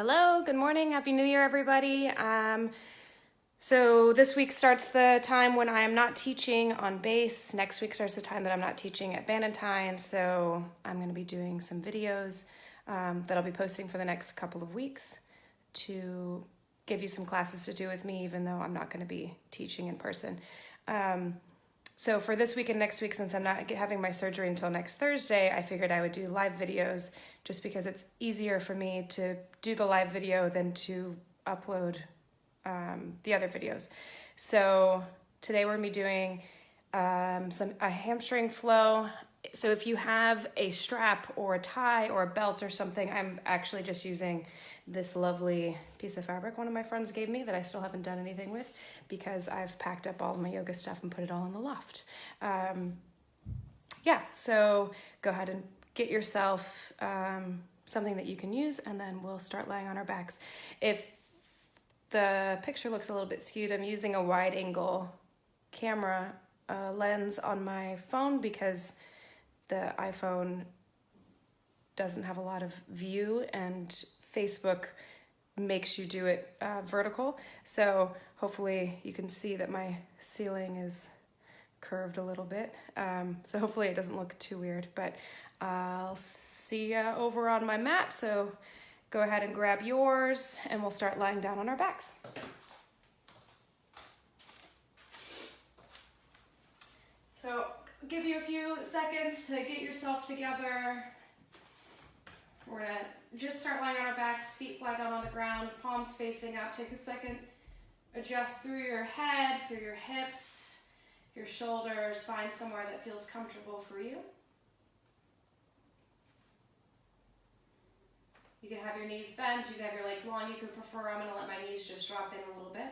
Hello, good morning, Happy New Year, everybody. So this week starts the time when I am not teaching on base. Next week starts the time that I'm not teaching at Bannatyne. So I'm going to be doing some videos that I'll be posting for the next couple of weeks to give you some classes to do with me, even though I'm not going to be teaching in person. So for this week and next week, since I'm not having my surgery until next Thursday, I figured I would do live videos just because it's easier for me to do the live video than to upload the other videos. So today we're going to be doing a hamstring flow. So if you have a strap or a tie or a belt or something, I'm actually just using this lovely piece of fabric one of my friends gave me that I still haven't done anything with because I've packed up all of my yoga stuff and put it all in the loft. So go ahead and get yourself something that you can use, and then we'll start lying on our backs. If the picture looks a little bit skewed, I'm using a wide angle camera lens on my phone because the iPhone doesn't have a lot of view and Facebook makes you do it vertical. So hopefully you can see that my ceiling is curved a little bit. So hopefully it doesn't look too weird, but I'll see you over on my mat. So go ahead and grab yours and we'll start lying down on our backs. So give you a few seconds to get yourself together. We're gonna just start lying on our backs, feet flat down on the ground, palms facing up. Take a second, adjust through your head, through your hips, your shoulders. Find somewhere that feels comfortable for you. You can have your knees bent, you can have your legs long if you prefer. I'm gonna let my knees just drop in a little bit.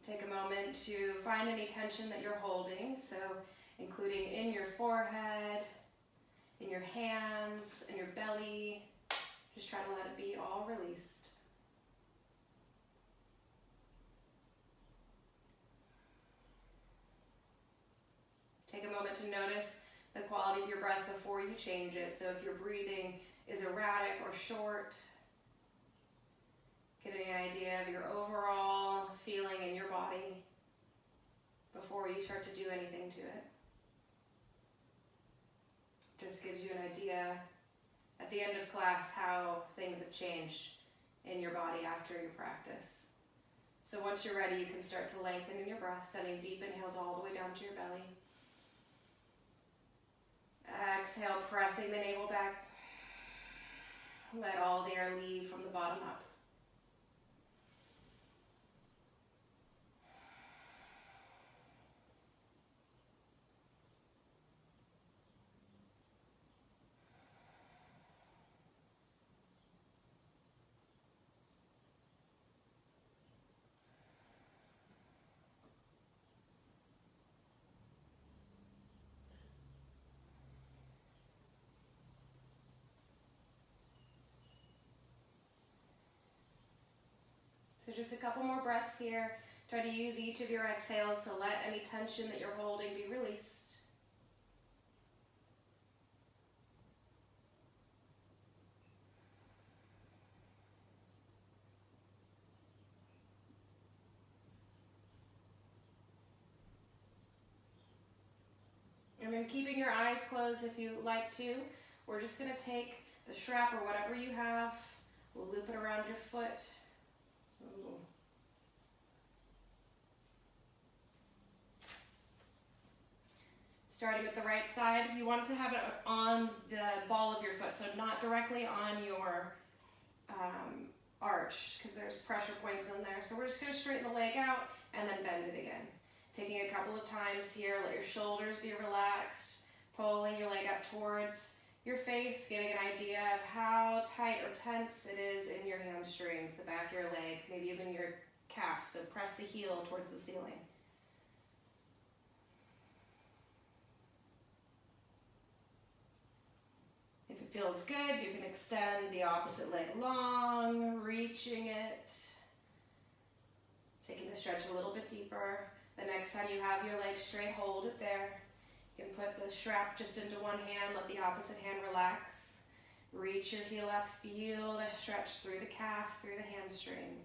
Take a moment to find any tension that you're holding, so including in your forehead, in your hands, in your belly. Just try to let it be all released. Take a moment to notice the quality of your breath before you change it. So if your breathing is erratic or short, get an idea of your overall feeling in your body before you start to do anything to it. Just gives you an idea at the end of class how things have changed in your body after your practice. So once you're ready, you can start to lengthen in your breath, sending deep inhales all the way down to your belly. Exhale, pressing the navel back. Let all the air leave from the bottom up. So just a couple more breaths here. Try to use each of your exhales to let any tension that you're holding be released. And then keeping your eyes closed if you like to, we're just going to take the strap or whatever you have, we'll loop it around your foot. Ooh. Starting with the right side, you want to have it on the ball of your foot, so not directly on your arch, because there's pressure points in there. So we're just going to straighten the leg out and then bend it again. Taking a couple of times here, let your shoulders be relaxed, pulling your leg up towards your face, getting an idea of how tight or tense it is in your hamstrings, the back of your leg, maybe even your calf. So press the heel towards the ceiling. If it feels good, you can extend the opposite leg long, reaching it, taking the stretch a little bit deeper. The next time you have your leg straight, hold it there. You can put the strap just into one hand, let the opposite hand relax. Reach your heel up, feel the stretch through the calf, through the hamstring.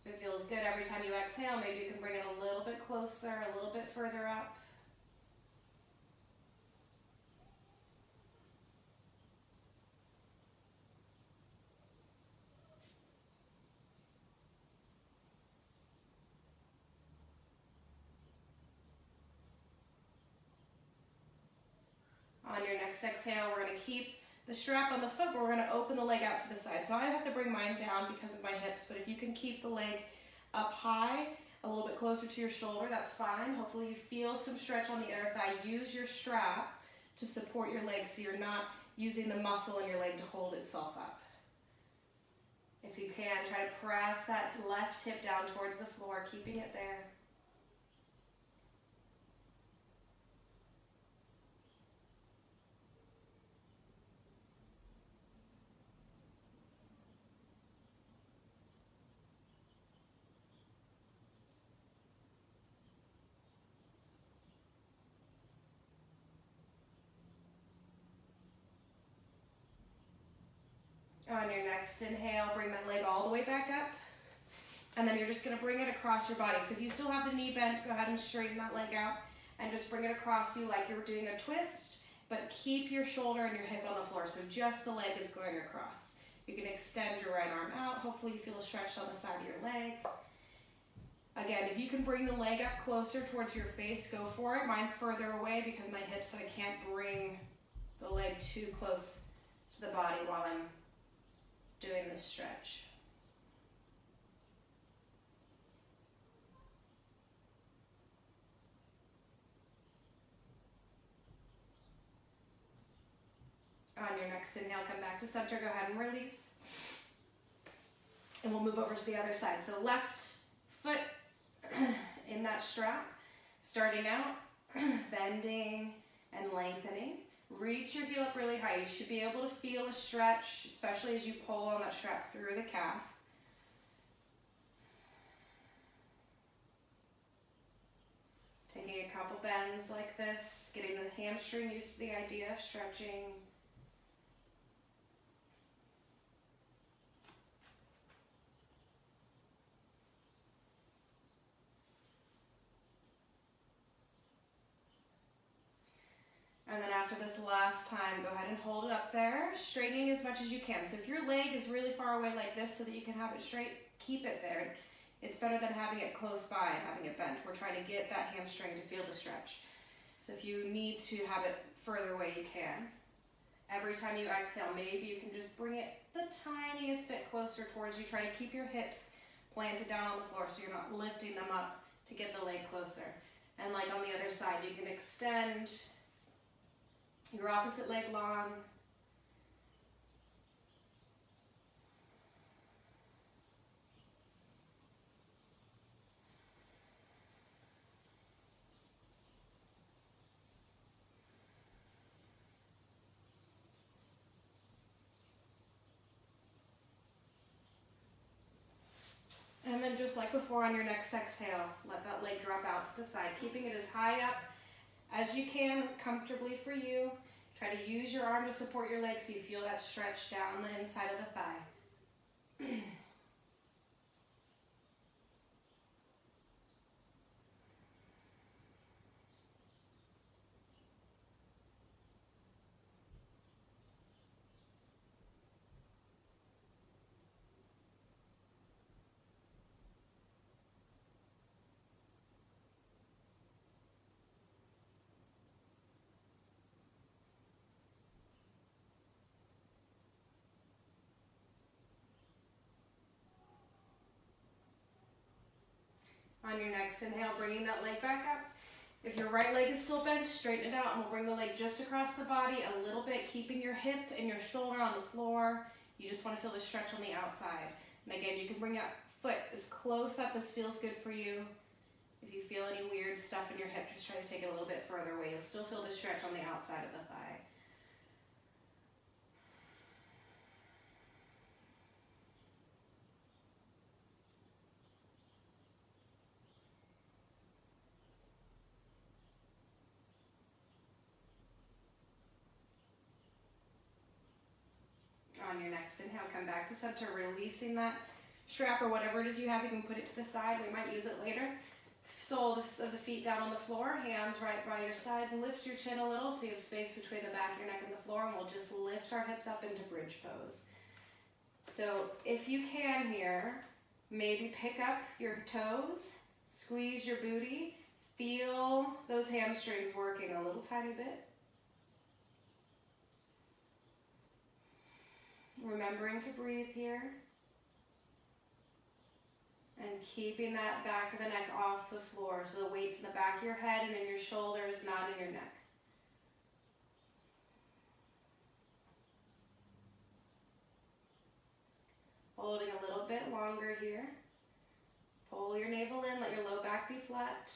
If it feels good every time you exhale, maybe you can bring it a little bit closer, a little bit further up. On your next exhale, we're going to keep the strap on the foot, but we're going to open the leg out to the side. So I have to bring mine down because of my hips, but if you can keep the leg up high, a little bit closer to your shoulder, that's fine. Hopefully you feel some stretch on the inner thigh. Use your strap to support your leg so you're not using the muscle in your leg to hold itself up. If you can, try to press that left hip down towards the floor, keeping it there. On your next inhale, bring that leg all the way back up. And then you're just going to bring it across your body. So if you still have the knee bent, go ahead and straighten that leg out and just bring it across you like you're doing a twist, but keep your shoulder and your hip on the floor. So just the leg is going across. You can extend your right arm out. Hopefully you feel stretched on the side of your leg. Again, if you can bring the leg up closer towards your face, go for it. Mine's further away because my hips, so I can't bring the leg too close to the body while I'm doing this stretch. On your next inhale, come back to center, go ahead and release. And we'll move over to the other side. So left foot in that strap, starting out, bending and lengthening. Reach your heel up really high. You should be able to feel a stretch, especially as you pull on that strap through the calf. Taking a couple bends like this, getting the hamstring used to the idea of stretching. And then after this last time, go ahead and hold it up there, straightening as much as you can. So if your leg is really far away like this so that you can have it straight, keep it there. It's better than having it close by and having it bent. We're trying to get that hamstring to feel the stretch. So if you need to have it further away, you can. Every time you exhale, maybe you can just bring it the tiniest bit closer towards you. Try to keep your hips planted down on the floor so you're not lifting them up to get the leg closer. And like on the other side, you can extend your opposite leg long. And then just like before on your next exhale, let that leg drop out to the side, keeping it as high up as you can comfortably for you. Try to use your arm to support your leg so you feel that stretch down the inside of the thigh. On your next inhale, bringing that leg back up. If your right leg is still bent, straighten it out and we'll bring the leg just across the body a little bit, keeping your hip and your shoulder on the floor. You just want to feel the stretch on the outside. And again, you can bring that foot as close up as feels good for you. If you feel any weird stuff in your hip, just try to take it a little bit further away. You'll still feel the stretch on the outside of the thigh. next inhale, come back to center, releasing that strap or whatever it is you have. You can put it to the side. We might use it later. Soles of the feet down on the floor, hands right by your sides. Lift your chin a little so you have space between the back of your neck and the floor, and we'll just lift our hips up into bridge pose. So if you can here, maybe pick up your toes, squeeze your booty, feel those hamstrings working a little tiny bit. Remembering to breathe here. And keeping that back of the neck off the floor. So the weight's in the back of your head and in your shoulders, not in your neck. Holding a little bit longer here. Pull your navel in, let your low back be flat.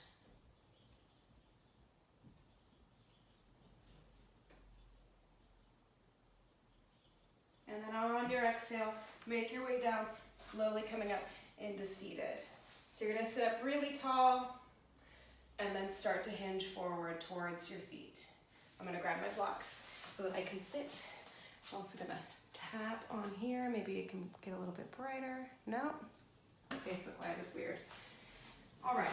And then on your exhale, make your way down, slowly coming up into seated. So you're gonna sit up really tall and then start to hinge forward towards your feet. I'm gonna grab my blocks so that I can sit. I'm also gonna tap on here. Maybe it can get a little bit brighter. No, Facebook Live is weird. All right.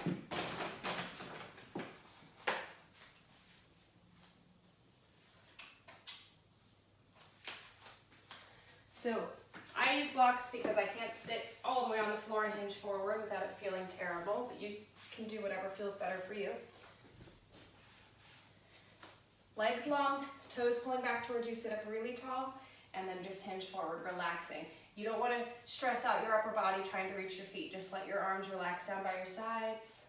So I use blocks because I can't sit all the way on the floor and hinge forward without it feeling terrible, but you can do whatever feels better for you. Legs long, toes pulling back towards you, sit up really tall, and then just hinge forward, relaxing. You don't want to stress out your upper body trying to reach your feet. Just let your arms relax down by your sides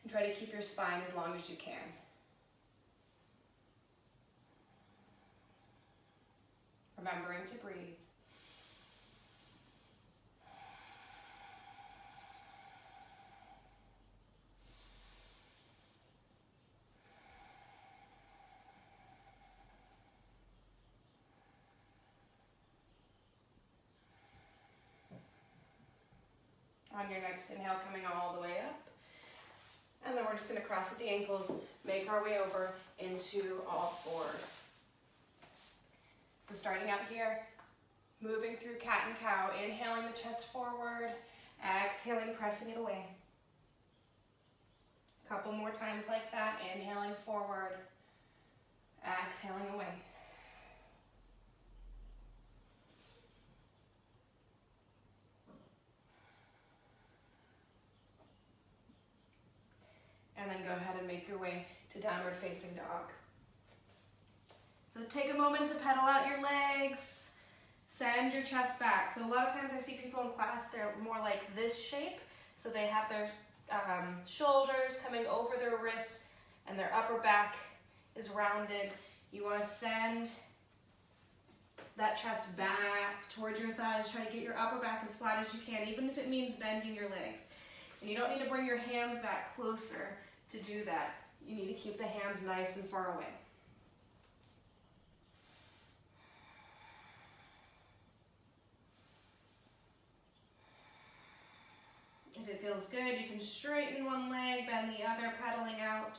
and try to keep your spine as long as you can. Remembering to breathe. On your next inhale, coming all the way up. And then we're just going to cross at the ankles, make our way over into all fours. So starting out here, moving through cat and cow, inhaling the chest forward, exhaling, pressing it away. A couple more times like that, inhaling forward, exhaling away. And then go ahead and make your way to downward facing dog. So take a moment to pedal out your legs, send your chest back. So a lot of times I see people in class, they're more like this shape. So they have their shoulders coming over their wrists and their upper back is rounded. You want to send that chest back towards your thighs. Try to get your upper back as flat as you can, even if it means bending your legs. And you don't need to bring your hands back closer to do that. You need to keep the hands nice and far away. If it feels good, you can straighten one leg, bend the other, pedaling out.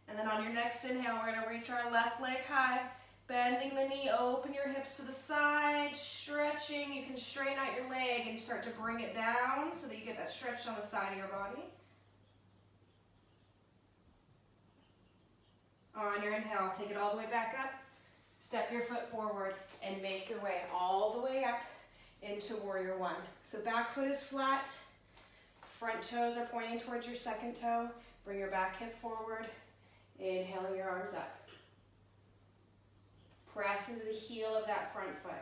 And then on your next inhale, we're going to reach our left leg high, bending the knee, open your hips to the side, stretching. You can straighten out your leg and start to bring it down so that you get that stretch on the side of your body. On your inhale, take it all the way back up, step your foot forward, and make your way all the way up into warrior one. So back foot is flat, front toes are pointing towards your second toe. Bring your back hip forward. Inhaling your arms up. Press into the heel of that front foot.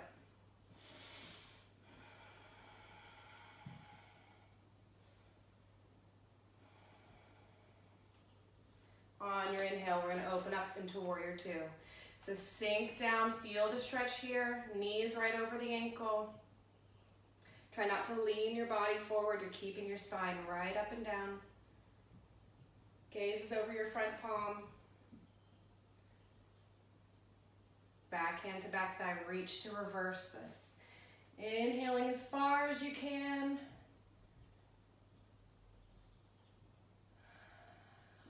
On your inhale, we're going to open up into warrior two. So sink down, feel the stretch here, knees right over the ankle. Try not to lean your body forward, you're keeping your spine right up and down. Gaze is over your front palm. Back hand to back thigh, reach to reverse this. Inhaling as far as you can.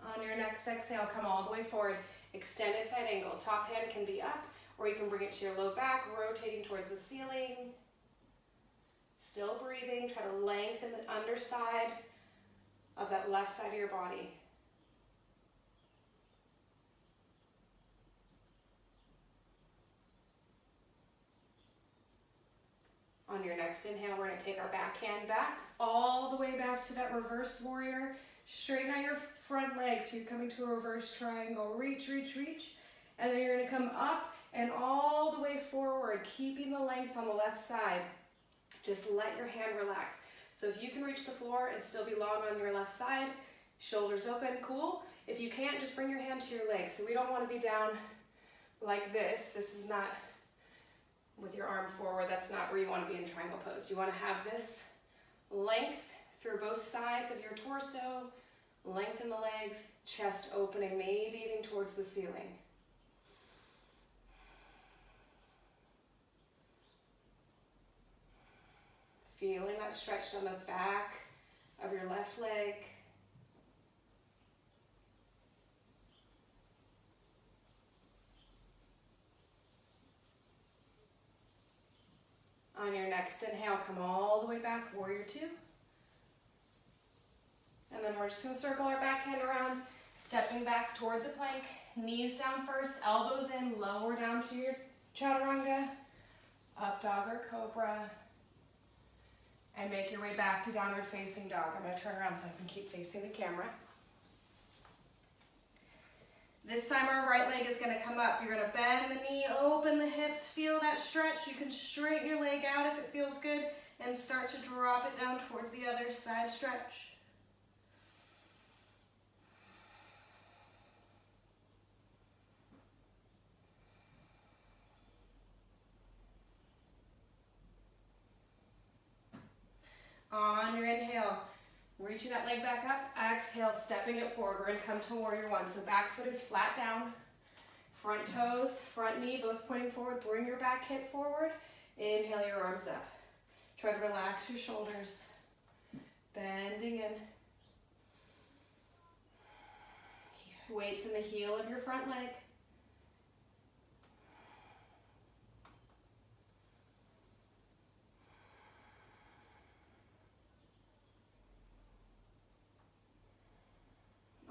On your next exhale, come all the way forward. Extended side angle. Top hand can be up, or you can bring it to your low back, rotating towards the ceiling. Still breathing. Try to lengthen the underside of that left side of your body. On your next inhale, we're going to take our back hand back, all the way back to that reverse warrior. Straighten out your front legs. So you're coming to a reverse triangle. Reach, reach, reach. And then you're going to come up and all the way forward, keeping the length on the left side. Just let your hand relax. So if you can reach the floor and still be long on your left side, shoulders open, cool. If you can't, just bring your hand to your legs. So we don't want to be down like this. This is not with your arm forward. That's not where you want to be in triangle pose. You want to have this length through both sides of your torso, lengthen the legs, chest opening, maybe even towards the ceiling. Feeling that stretch down the back of your left leg. On your next inhale, come all the way back, warrior two. And then we're just going to circle our back hand around, stepping back towards a plank, knees down first, elbows in, lower down to your chaturanga, up dog or cobra, and make your way back to downward facing dog. I'm going to turn around so I can keep facing the camera. This time our right leg is going to come up. You're going to bend the knee, open the hips, feel that stretch. You can straighten your leg out if it feels good and start to drop it down towards the other side stretch. On your inhale, reaching that leg back up, exhale, stepping it forward. We're going to come to warrior one. So back foot is flat down, front toes, front knee, both pointing forward. Bring your back hip forward. Inhale your arms up. Try to relax your shoulders, bending in. Weights in the heel of your front leg.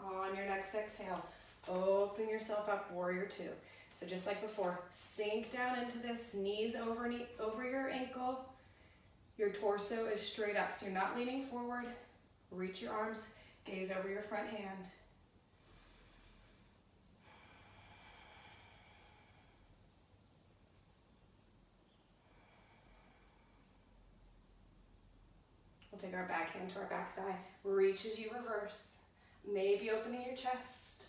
On your next exhale, open yourself up, warrior two. So just like before, sink down into this, knees over your ankle. Your torso is straight up, so you're not leaning forward. Reach your arms, gaze over your front hand. We'll take our back hand to our back thigh. Reach as you reverse. Maybe opening your chest.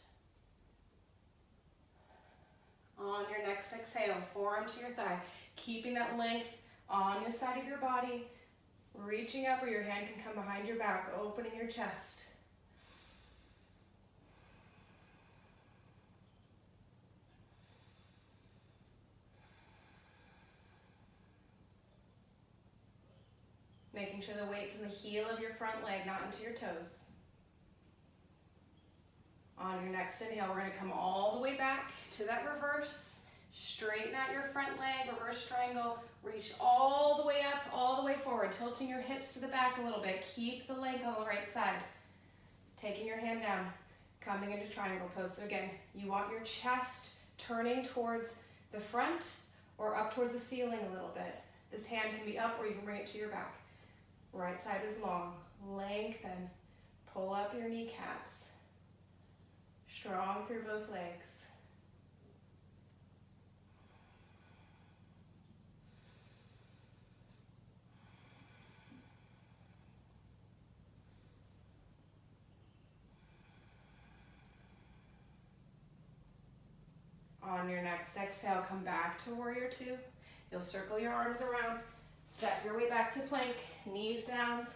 On your next exhale, forearm to your thigh, keeping that length on your side of your body, reaching up where your hand can come behind your back, opening your chest. Making sure the weight's in the heel of your front leg, not into your toes. On your next inhale, we're going to come all the way back to that reverse. Straighten out your front leg, reverse triangle. Reach all the way up, all the way forward, tilting your hips to the back a little bit. Keep the length on the right side. Taking your hand down, coming into triangle pose. So again, you want your chest turning towards the front or up towards the ceiling a little bit. This hand can be up or you can bring it to your back. Right side is long. Lengthen. Pull up your kneecaps. Strong through both legs. On your next exhale, come back to warrior two. You'll circle your arms around, step your way back to plank, knees down,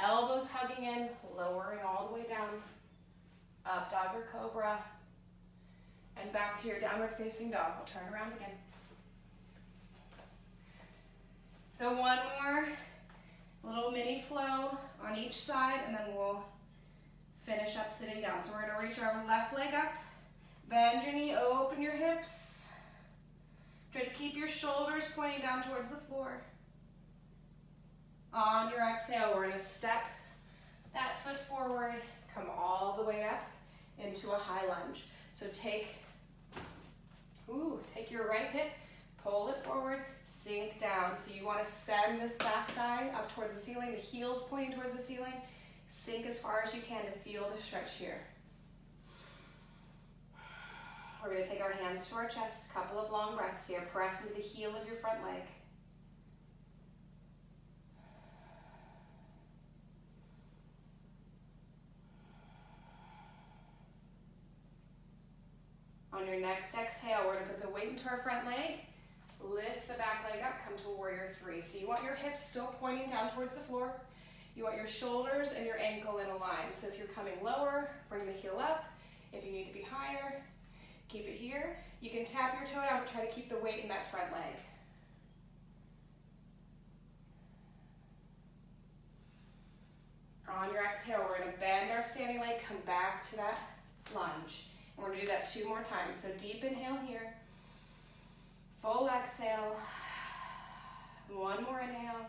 elbows hugging in, lowering all the way down, up dog or cobra, and back to your downward facing dog. We'll turn around again. So one more little mini flow on each side, and then we'll Finish up sitting down. So we're gonna reach our left leg up, bend your knee, open your hips. Try to keep your shoulders pointing down towards the floor. On your exhale, we're gonna step that foot forward, come all the way up into a high lunge. So take your right hip, pull it forward, sink down. So you wanna send this back thigh up towards the ceiling, the heels pointing towards the ceiling. Sink as far as you can to feel the stretch here. We're gonna take our hands to our chest, couple of long breaths here. Press into the heel of your front leg. On your next exhale, we're gonna put the weight into our front leg, lift the back leg up, come to warrior three. So you want your hips still pointing down towards the floor. You want your shoulders and your ankle in a line. So if you're coming lower, bring the heel up. If you need to be higher, keep it here. You can tap your toe down, but try to keep the weight in that front leg. On your exhale, we're gonna bend our standing leg, come back to that lunge. And we're gonna do that 2 more times. So deep inhale here. Full exhale. 1 more inhale.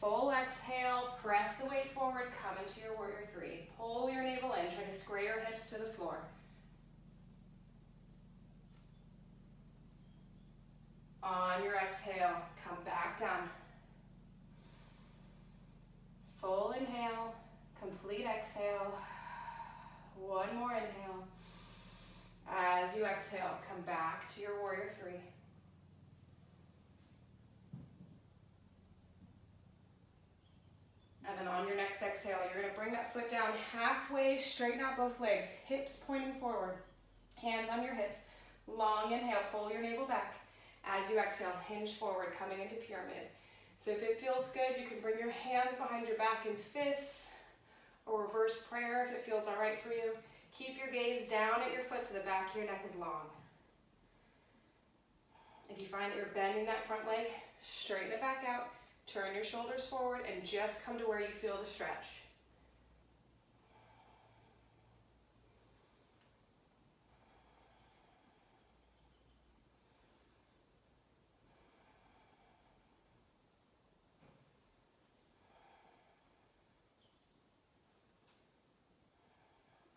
Full exhale, press the weight forward, come into your warrior three. Pull your navel in, try to square your hips to the floor. On your exhale, come back down. Full inhale, complete exhale. 1 more inhale. As you exhale, come back to your warrior three. And then on your next exhale, you're gonna bring that foot down halfway, straighten out both legs, hips pointing forward, hands on your hips. Long inhale, pull your navel back. As you exhale, hinge forward, coming into pyramid. So if it feels good, you can bring your hands behind your back in fists, or reverse prayer if it feels all right for you. Keep your gaze down at your foot so the back of your neck is long. If you find that you're bending that front leg, straighten it back out. Turn your shoulders forward and just come to where you feel the stretch.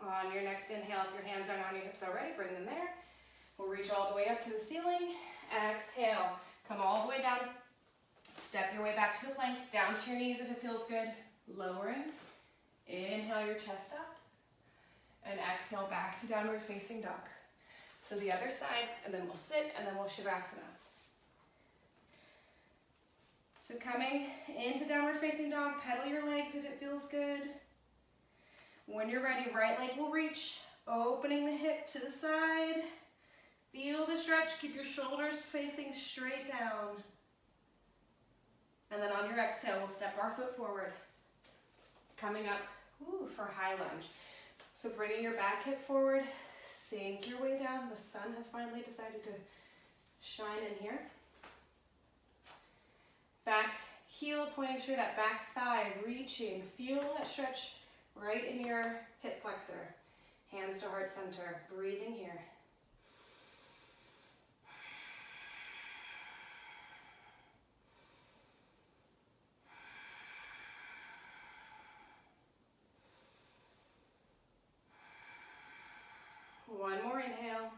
On your next inhale, if your hands aren't on your hips already, bring them there. We'll reach all the way up to the ceiling. Exhale, come all the way down. Step your way back to the plank, down to your knees if it feels good. Lowering. Inhale your chest up. And exhale back to downward facing dog. So the other side, and then we'll sit, and then we'll Shavasana. So coming into downward facing dog, pedal your legs if it feels good. When you're ready, right leg will reach, opening the hip to the side. Feel the stretch, keep your shoulders facing straight down. And then on your exhale, we'll step our foot forward. Coming up for high lunge. So bringing your back hip forward, sink your way down. The sun has finally decided to shine in here. Back heel pointing straight up, back thigh reaching. Feel that stretch right in your hip flexor. Hands to heart center, breathing here. One more inhale.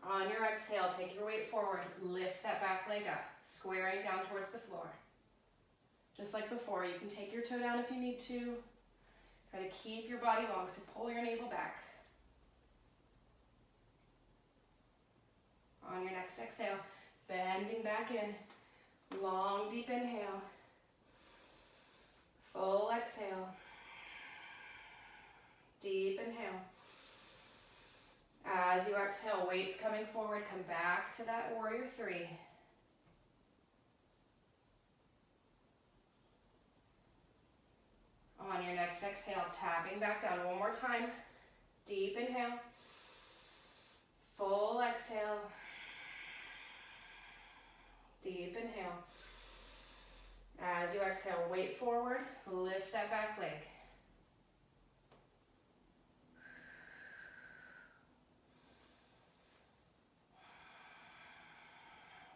On your exhale, take your weight forward. Lift that back leg up, squaring down towards the floor. Just like before, you can take your toe down if you need to. Try to keep your body long, so pull your navel back. On your next exhale, bending back in. Long, deep inhale. Full exhale. Deep inhale. As you exhale, weights coming forward, come back to that warrior three. On your next exhale, tapping back down one more time. Deep inhale. Full exhale. Deep inhale. As you exhale, weight forward, lift that back leg.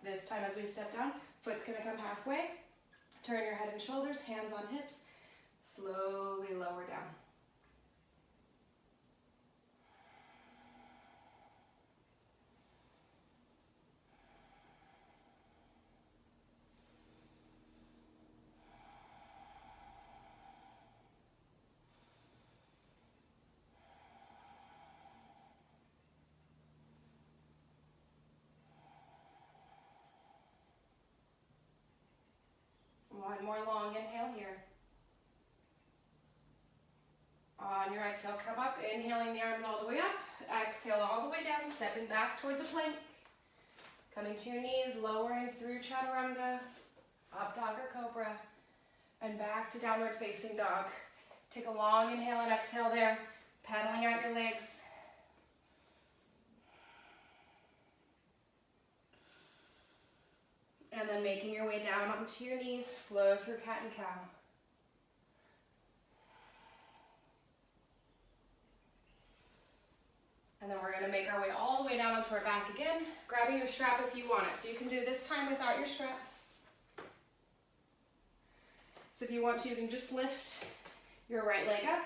This time as we step down, foot's gonna come halfway. Turn your head and shoulders, hands on hips. Slowly lower down. One more long inhale here. On your exhale, come up, inhaling the arms all the way up. Exhale all the way down, stepping back towards a plank. Coming to your knees, lowering through chaturanga, up dog or cobra, and back to downward facing dog. Take a long inhale and exhale there, pedaling out your legs. And then making your way down onto your knees, flow through cat and cow. And then we're going to make our way all the way down onto our back again, grabbing your strap if you want it. So you can do this time without your strap. So if you want to, you can just lift your right leg up,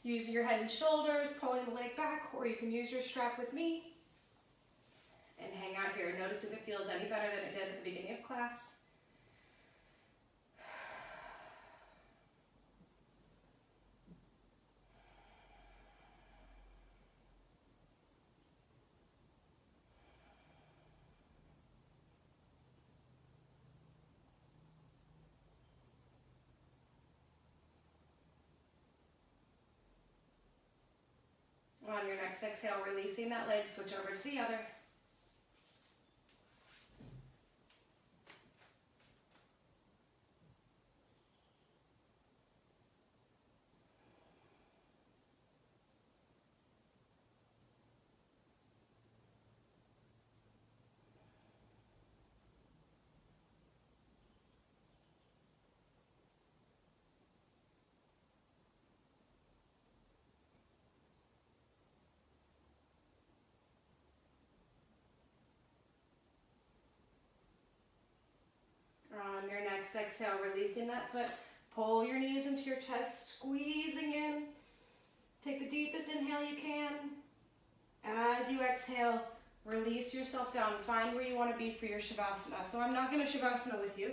using your head and shoulders, pulling the leg back, or you can use your strap with me and hang out here. Notice if it feels any better than it did at the beginning of class. On your next exhale, releasing that leg, switch over to the other. On your next exhale, releasing that foot, pull your knees into your chest, squeezing in. Take the deepest inhale you can. As you exhale, release yourself down. Find where you want to be for your Shavasana. So I'm not going to Shavasana with you.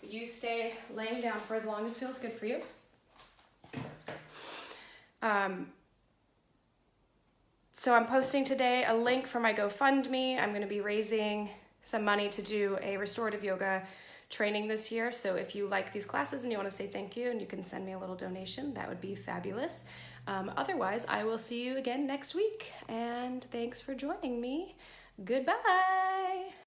You stay laying down for as long as feels good for you. So I'm posting today a link for my GoFundMe. I'm going to be raising some money to do a restorative yoga training this year. So if you like these classes and you want to say thank you and you can send me a little donation, that would be fabulous. Otherwise, I will see you again next week. And thanks for joining me. Goodbye.